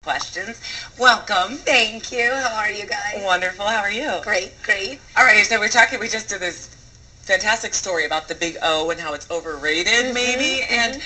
questions. Welcome. Thank you. How are you guys? Wonderful. How are you? Great, great. All right, so we just did this fantastic story about the big O and how it's overrated, maybe. And,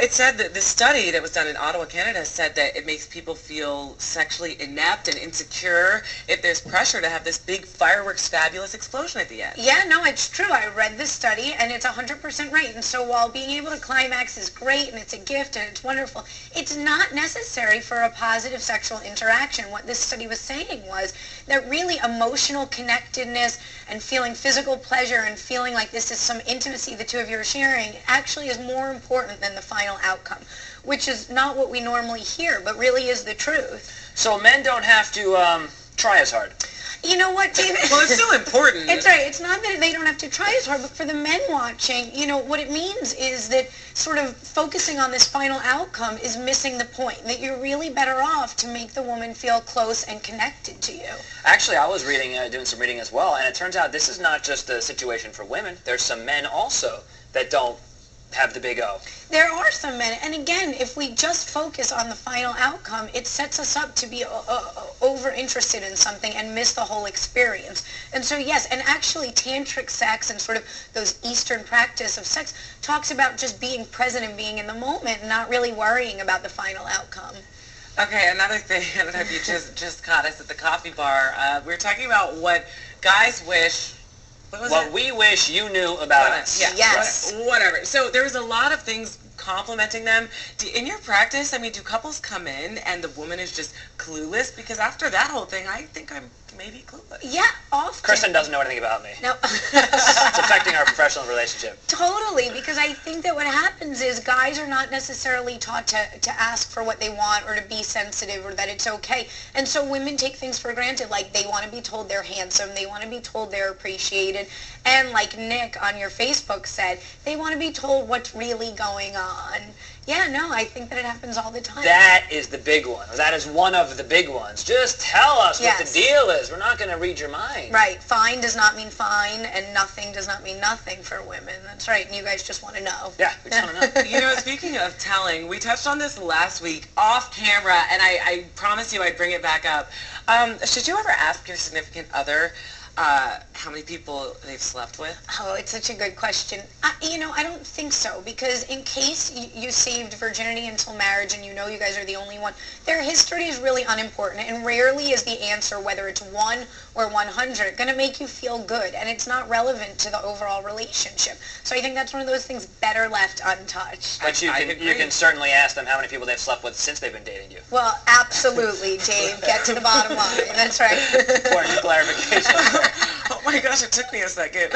it said that the study that was done in Ottawa, Canada, said that it makes people feel sexually inept and insecure if there's pressure to have this big fireworks fabulous explosion at the end. Yeah, no, it's true. I read this study, and it's 100% right. And so while being able to climax is great, and it's a gift, and it's wonderful, it's not necessary for a positive sexual interaction. What this study was saying was that really emotional connectedness and feeling physical pleasure and feeling like this is some intimacy the two of you are sharing actually is more important than the final outcome, which is not what we normally hear, but really is the truth. So men don't have to try as hard. You know what, David? Well, it's still important. It's right. It's not that they don't have to try as hard, but for the men watching, what it means is that sort of focusing on this final outcome is missing the point, that you're really better off to make the woman feel close and connected to you. Actually, I was doing some reading as well, and it turns out this is not just a situation for women. There's some men also that don't have the big O. There are some men, and again, if we just focus on the final outcome, it sets us up to be over-interested in something and miss the whole experience. And so yes, and actually tantric sex and sort of those Eastern practice of sex talks about just being present and being in the moment and not really worrying about the final outcome. Okay, another thing, I don't know if you just caught us at the coffee bar. We were talking about what guys wish. What we wish you knew about us. Yeah, yes. Whatever. So there was a lot of things complimenting them. In your practice, do couples come in and the woman is just clueless? Because after that whole thing, I think I'm maybe clueless. Yeah, often. Kristen doesn't know anything about me. No. It's affecting our professional relationship. Totally, because I think that what happens is guys are not necessarily taught to ask for what they want or to be sensitive or that it's okay. And so women take things for granted, like they want to be told they're handsome, they want to be told they're appreciated, and like Nick on your Facebook said, they want to be told what's really going on. Yeah, no, I think that it happens all the time. That is the big one. That is one of the big ones. Just tell us what the deal is. We're not going to read your mind. Right. Fine does not mean fine, and nothing does not mean nothing for women. That's right, and you guys just want to know. Yeah, we just want to know. Speaking of telling, we touched on this last week off camera, and I promised you I'd bring it back up. Should you ever ask your significant other how many people they've slept with? Oh, it's such a good question. I don't think so, because in case you saved virginity until marriage and you guys are the only one, their history is really unimportant, and rarely is the answer, whether it's 1 or 100, going to make you feel good, and it's not relevant to the overall relationship. So I think that's one of those things better left untouched. But you can certainly ask them how many people they've slept with since they've been dating you. Well, absolutely, Dave. Get to the bottom line. That's right. Important clarification. Oh my gosh, it took me a second.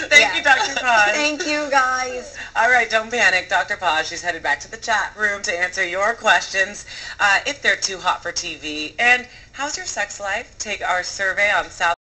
Thank you, Dr. Paz. Thank you, guys. All right, don't panic. Dr. Paz, she's headed back to the chat room to answer your questions if they're too hot for TV. And how's your sex life? Take our survey on South